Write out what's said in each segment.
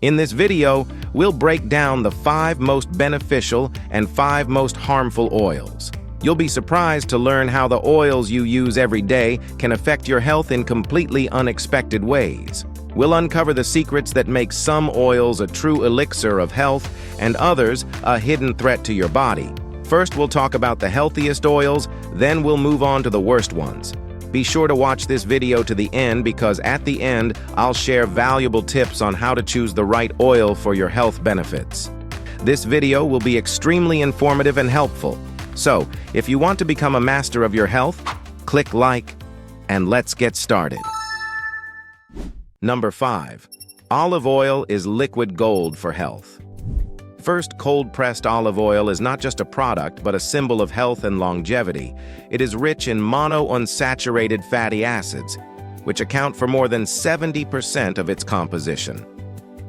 In this video, we'll break down the 5 most beneficial and 5 most harmful oils. You'll be surprised to learn how the oils you use every day can affect your health in completely unexpected ways. We'll uncover the secrets that make some oils a true elixir of health and others a hidden threat to your body. First, we'll talk about the healthiest oils, then we'll move on to the worst ones. Be sure to watch this video to the end because at the end, I'll share valuable tips on how to choose the right oil for your health benefits. This video will be extremely informative and helpful. So, if you want to become a master of your health, click like, and let's get started. Number 5. Olive oil is liquid gold for health. First, cold-pressed olive oil is not just a product, but a symbol of health and longevity. It is rich in monounsaturated fatty acids, which account for more than 70% of its composition.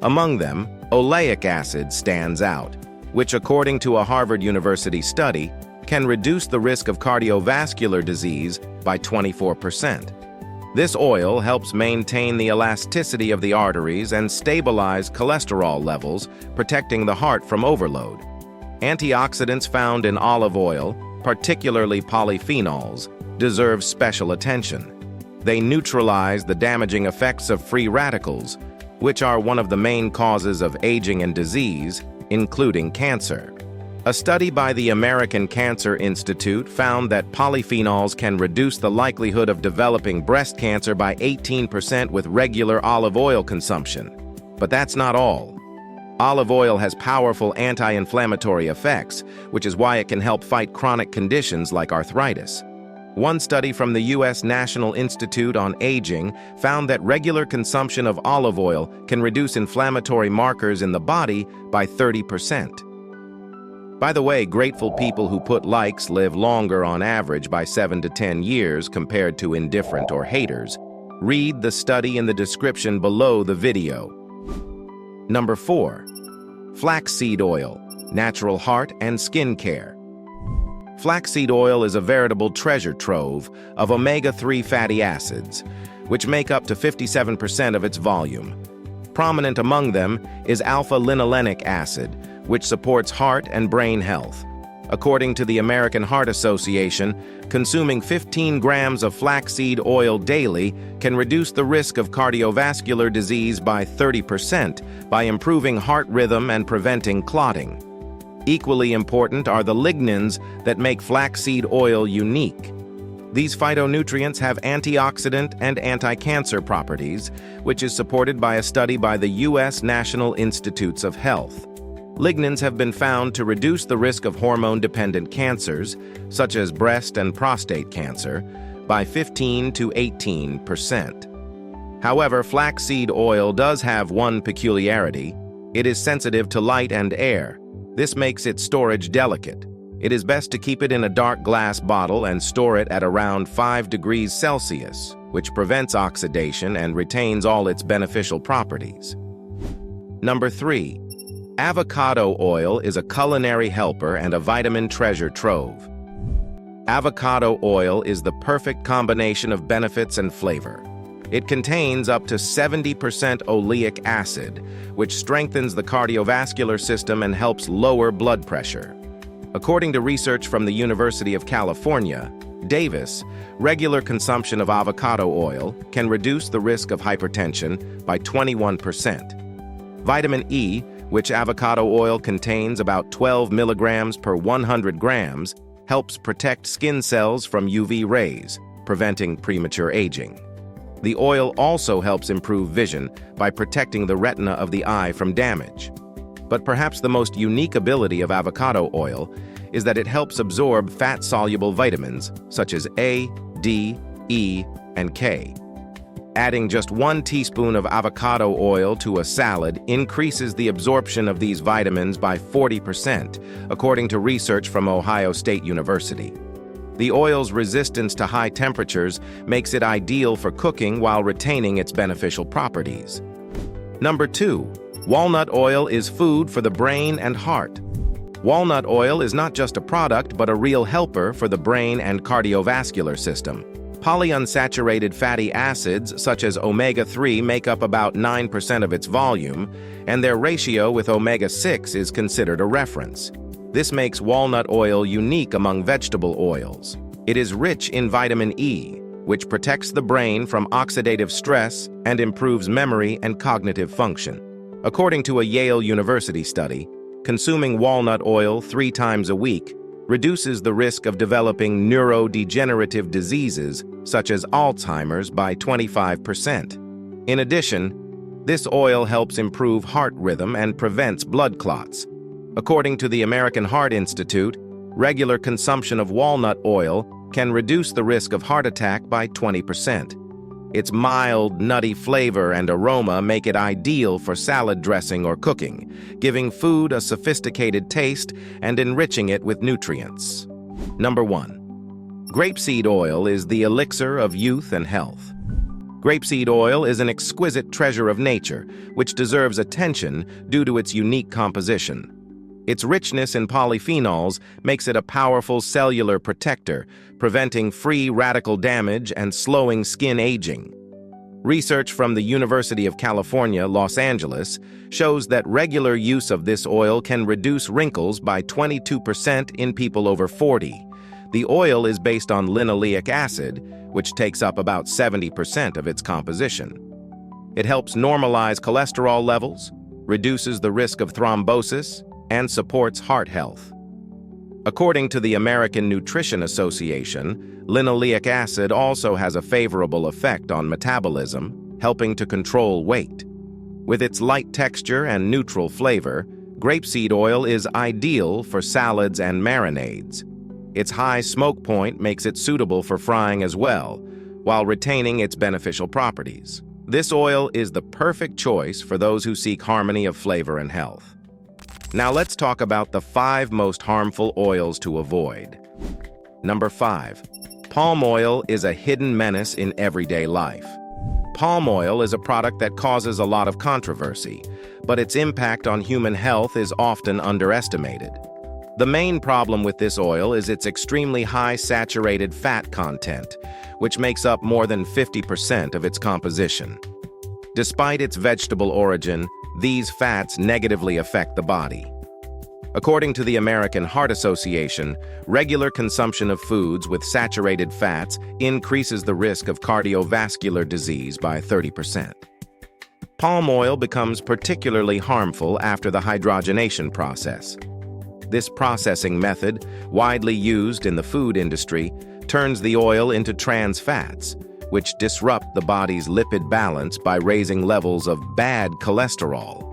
Among them, oleic acid stands out, which, according to a Harvard University study, can reduce the risk of cardiovascular disease by 24%. This oil helps maintain the elasticity of the arteries and stabilize cholesterol levels, protecting the heart from overload. Antioxidants found in olive oil, particularly polyphenols, deserve special attention. They neutralize the damaging effects of free radicals, which are one of the main causes of aging and disease, including cancer. A study by the American Cancer Institute found that polyphenols can reduce the likelihood of developing breast cancer by 18% with regular olive oil consumption. But that's not all. Olive oil has powerful anti-inflammatory effects, which is why it can help fight chronic conditions like arthritis. One study from the U.S. National Institute on Aging found that regular consumption of olive oil can reduce inflammatory markers in the body by 30%. By the way, grateful people who put likes live longer on average by 7 to 10 years compared to indifferent or haters. Read the study in the description below the video. Number 4. Flaxseed oil, natural heart and skin care. Flaxseed oil is a veritable treasure trove of omega-3 fatty acids, which make up to 57% of its volume. Prominent among them is alpha-linolenic acid, which supports heart and brain health. According to the American Heart Association, consuming 15 grams of flaxseed oil daily can reduce the risk of cardiovascular disease by 30% by improving heart rhythm and preventing clotting. Equally important are the lignans that make flaxseed oil unique. These phytonutrients have antioxidant and anti-cancer properties, which is supported by a study by the U.S. National Institutes of Health. Lignans have been found to reduce the risk of hormone-dependent cancers, such as breast and prostate cancer, by 15 to 18%. However, flaxseed oil does have one peculiarity. It is sensitive to light and air. This makes its storage delicate. It is best to keep it in a dark glass bottle and store it at around 5 degrees Celsius, which prevents oxidation and retains all its beneficial properties. Number 3. Avocado oil is a culinary helper and a vitamin treasure trove. Avocado oil is the perfect combination of benefits and flavor. It contains up to 70% oleic acid, which strengthens the cardiovascular system and helps lower blood pressure. According to research from the University of California, Davis, regular consumption of avocado oil can reduce the risk of hypertension by 21%. Vitamin E, which avocado oil contains about 12 milligrams per 100 grams, helps protect skin cells from UV rays, preventing premature aging. The oil also helps improve vision by protecting the retina of the eye from damage. But perhaps the most unique ability of avocado oil is that it helps absorb fat-soluble vitamins such as A, D, E, and K. Adding just 1 teaspoon of avocado oil to a salad increases the absorption of these vitamins by 40%, according to research from Ohio State University. The oil's resistance to high temperatures makes it ideal for cooking while retaining its beneficial properties. Number 2. Walnut oil is food for the brain and heart. Walnut oil is not just a product, but a real helper for the brain and cardiovascular system. Polyunsaturated fatty acids, such as omega-3, make up about 9% of its volume, and their ratio with omega-6 is considered a reference. This makes walnut oil unique among vegetable oils. It is rich in vitamin E, which protects the brain from oxidative stress and improves memory and cognitive function. According to a Yale University study, consuming walnut oil 3 times a week reduces the risk of developing neurodegenerative diseases such as Alzheimer's by 25%. In addition, this oil helps improve heart rhythm and prevents blood clots. According to the American Heart Institute, regular consumption of walnut oil can reduce the risk of heart attack by 20%. Its mild, nutty flavor and aroma make it ideal for salad dressing or cooking, giving food a sophisticated taste and enriching it with nutrients. Number 1. Grapeseed oil is the elixir of youth and health. Grapeseed oil is an exquisite treasure of nature, which deserves attention due to its unique composition. Its richness in polyphenols makes it a powerful cellular protector, preventing free radical damage and slowing skin aging. Research from the University of California, Los Angeles, shows that regular use of this oil can reduce wrinkles by 22% in people over 40. The oil is based on linoleic acid, which takes up about 70% of its composition. It helps normalize cholesterol levels, reduces the risk of thrombosis, and supports heart health. According to the American Nutrition Association, linoleic acid also has a favorable effect on metabolism, helping to control weight. With its light texture and neutral flavor, grapeseed oil is ideal for salads and marinades. Its high smoke point makes it suitable for frying as well, while retaining its beneficial properties. This oil is the perfect choice for those who seek harmony of flavor and health. Now let's talk about the 5 most harmful oils to avoid. Number 5. Palm oil is a hidden menace in everyday life. Palm oil is a product that causes a lot of controversy, but its impact on human health is often underestimated. The main problem with this oil is its extremely high saturated fat content, which makes up more than 50% of its composition. Despite its vegetable origin, these fats negatively affect the body. According to the American Heart Association, regular consumption of foods with saturated fats increases the risk of cardiovascular disease by 30%. Palm oil becomes particularly harmful after the hydrogenation process. This processing method, widely used in the food industry, turns the oil into trans fats, which disrupt the body's lipid balance by raising levels of bad cholesterol.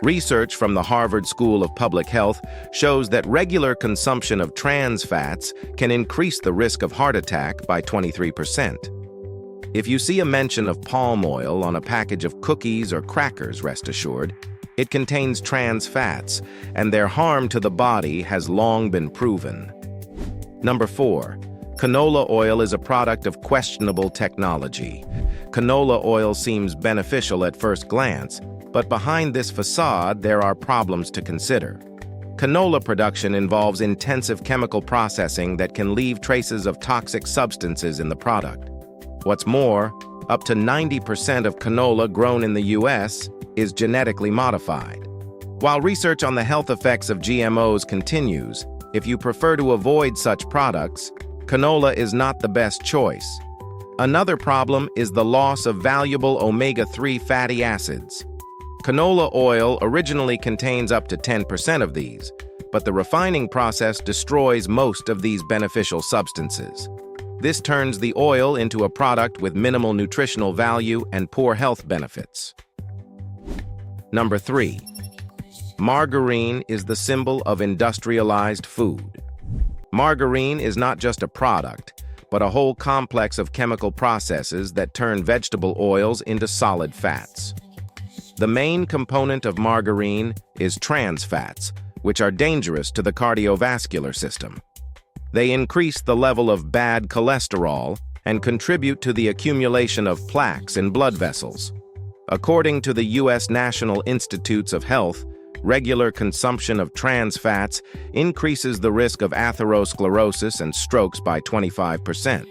Research from the Harvard School of Public Health shows that regular consumption of trans fats can increase the risk of heart attack by 23%. If you see a mention of palm oil on a package of cookies or crackers, rest assured, it contains trans fats, and their harm to the body has long been proven. Number 4. Canola oil is a product of questionable technology. Canola oil seems beneficial at first glance, but behind this facade there are problems to consider. Canola production involves intensive chemical processing that can leave traces of toxic substances in the product. What's more, up to 90% of canola grown in the U.S. is genetically modified. While research on the health effects of GMOs continues, if you prefer to avoid such products, canola is not the best choice. Another problem is the loss of valuable omega-3 fatty acids. Canola oil originally contains up to 10% of these, but the refining process destroys most of these beneficial substances. This turns the oil into a product with minimal nutritional value and poor health benefits. Number 3. Margarine is the symbol of industrialized food. Margarine is not just a product, but a whole complex of chemical processes that turn vegetable oils into solid fats. The main component of margarine is trans fats, which are dangerous to the cardiovascular system. They increase the level of bad cholesterol and contribute to the accumulation of plaques in blood vessels. According to the U.S. National Institutes of Health, regular consumption of trans fats increases the risk of atherosclerosis and strokes by 25%.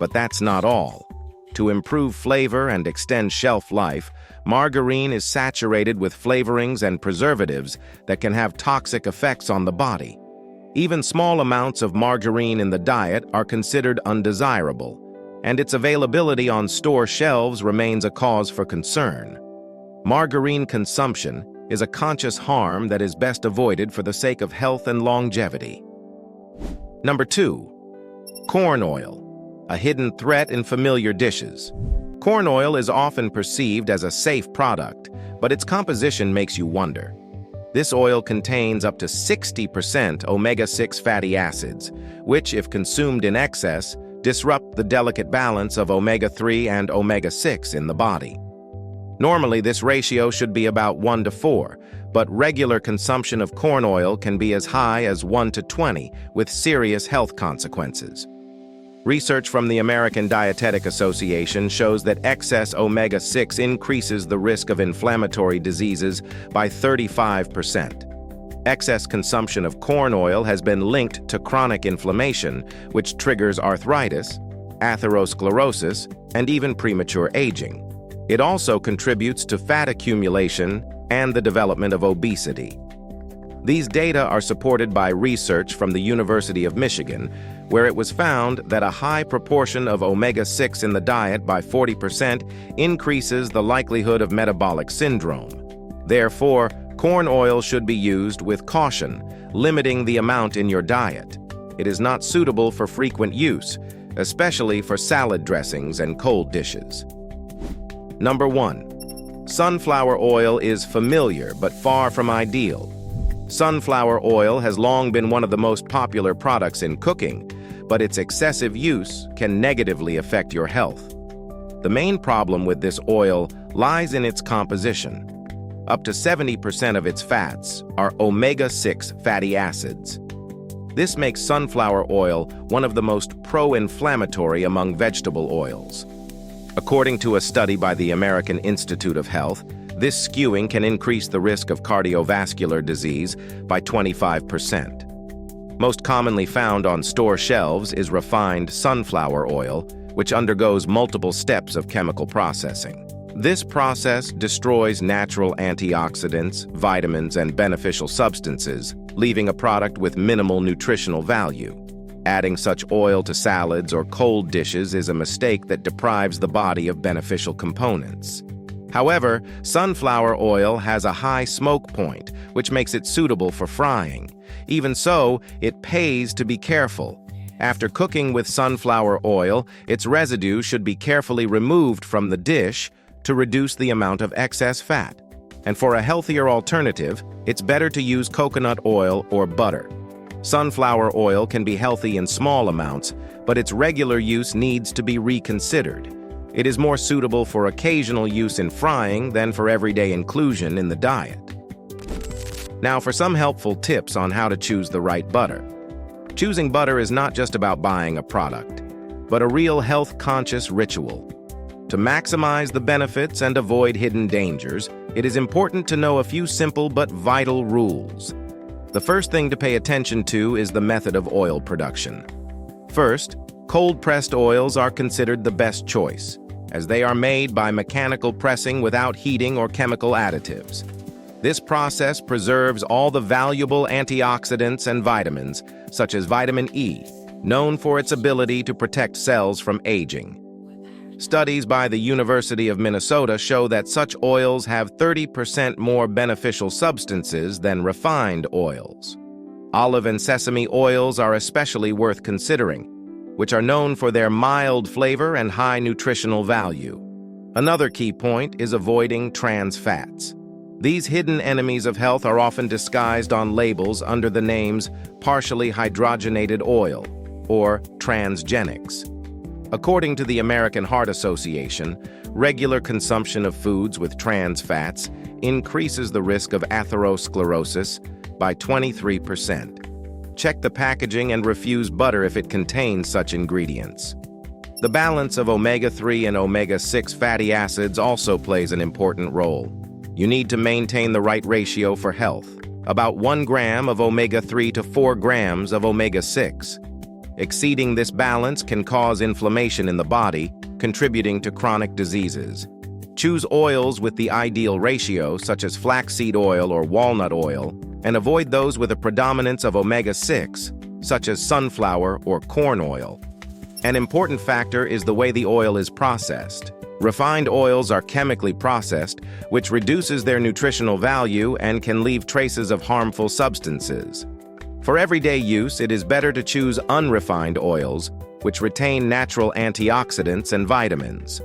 But that's not all. To improve flavor and extend shelf life, margarine is saturated with flavorings and preservatives that can have toxic effects on the body. Even small amounts of margarine in the diet are considered undesirable, and its availability on store shelves remains a cause for concern. Margarine consumption is a conscious harm that is best avoided for the sake of health and longevity. Number 2. Corn oil, a hidden threat in familiar dishes. Corn oil is often perceived as a safe product, but its composition makes you wonder. This oil contains up to 60% omega-6 fatty acids, which, if consumed in excess, disrupt the delicate balance of omega-3 and omega-6 in the body. Normally, this ratio should be about 1 to 4, but regular consumption of corn oil can be as high as 1 to 20, with serious health consequences. Research from the American Dietetic Association shows that excess omega-6 increases the risk of inflammatory diseases by 35%. Excess consumption of corn oil has been linked to chronic inflammation, which triggers arthritis, atherosclerosis, and even premature aging. It also contributes to fat accumulation and the development of obesity. These data are supported by research from the University of Michigan, where it was found that a high proportion of omega-6 in the diet by 40% increases the likelihood of metabolic syndrome. Therefore, corn oil should be used with caution, limiting the amount in your diet. It is not suitable for frequent use, especially for salad dressings and cold dishes. Number 1. Sunflower oil is familiar but far from ideal. Sunflower oil has long been one of the most popular products in cooking, but its excessive use can negatively affect your health. The main problem with this oil lies in its composition. Up to 70% of its fats are omega-6 fatty acids. This makes sunflower oil one of the most pro-inflammatory among vegetable oils. According to a study by the American Institute of Health, this skewing can increase the risk of cardiovascular disease by 25%. Most commonly found on store shelves is refined sunflower oil, which undergoes multiple steps of chemical processing. This process destroys natural antioxidants, vitamins, and beneficial substances, leaving a product with minimal nutritional value. Adding such oil to salads or cold dishes is a mistake that deprives the body of beneficial components. However, sunflower oil has a high smoke point, which makes it suitable for frying. Even so, it pays to be careful. After cooking with sunflower oil, its residue should be carefully removed from the dish to reduce the amount of excess fat. And for a healthier alternative, it's better to use coconut oil or butter. Sunflower oil can be healthy in small amounts, but its regular use needs to be reconsidered. It is more suitable for occasional use in frying than for everyday inclusion in the diet. Now for some helpful tips on how to choose the right butter. Choosing butter is not just about buying a product, but a real health-conscious ritual. To maximize the benefits and avoid hidden dangers, it is important to know a few simple but vital rules. The first thing to pay attention to is the method of oil production. First, cold-pressed oils are considered the best choice, as they are made by mechanical pressing without heating or chemical additives. This process preserves all the valuable antioxidants and vitamins, such as vitamin E, known for its ability to protect cells from aging. Studies by the University of Minnesota show that such oils have 30% more beneficial substances than refined oils. Olive and sesame oils are especially worth considering, which are known for their mild flavor and high nutritional value. Another key point is avoiding trans fats. These hidden enemies of health are often disguised on labels under the names partially hydrogenated oil or transgenics. According to the American Heart Association, regular consumption of foods with trans fats increases the risk of atherosclerosis by 23%. Check the packaging and refuse butter if it contains such ingredients. The balance of omega-3 and omega-6 fatty acids also plays an important role. You need to maintain the right ratio for health, about 1 gram of omega-3 to 4 grams of omega-6. Exceeding this balance can cause inflammation in the body, contributing to chronic diseases. Choose oils with the ideal ratio, such as flaxseed oil or walnut oil, and avoid those with a predominance of omega-6, such as sunflower or corn oil. An important factor is the way the oil is processed. Refined oils are chemically processed, which reduces their nutritional value and can leave traces of harmful substances. For everyday use, it is better to choose unrefined oils, which retain natural antioxidants and vitamins.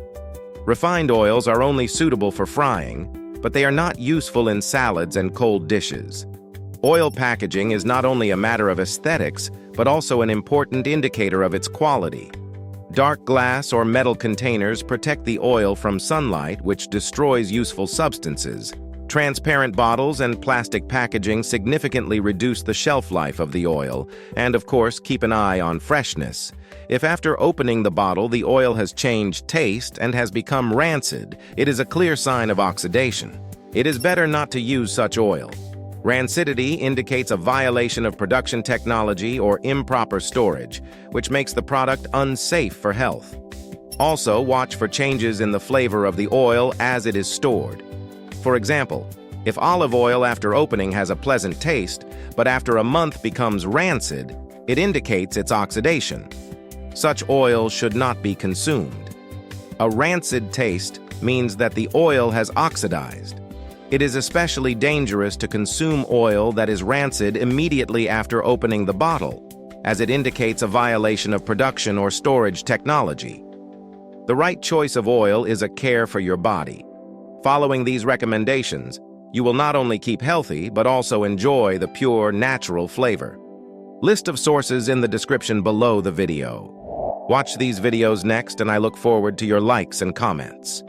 Refined oils are only suitable for frying, but they are not useful in salads and cold dishes. Oil packaging is not only a matter of aesthetics, but also an important indicator of its quality. Dark glass or metal containers protect the oil from sunlight, which destroys useful substances. Transparent bottles and plastic packaging significantly reduce the shelf life of the oil, and of course, keep an eye on freshness. If after opening the bottle the oil has changed taste and has become rancid, it is a clear sign of oxidation. It is better not to use such oil. Rancidity indicates a violation of production technology or improper storage, which makes the product unsafe for health. Also, watch for changes in the flavor of the oil as it is stored. For example, if olive oil after opening has a pleasant taste, but after a month becomes rancid, it indicates its oxidation. Such oil should not be consumed. A rancid taste means that the oil has oxidized. It is especially dangerous to consume oil that is rancid immediately after opening the bottle, as it indicates a violation of production or storage technology. The right choice of oil is a care for your body. Following these recommendations, you will not only keep healthy, but also enjoy the pure, natural flavor. List of sources in the description below the video. Watch these videos next, and I look forward to your likes and comments.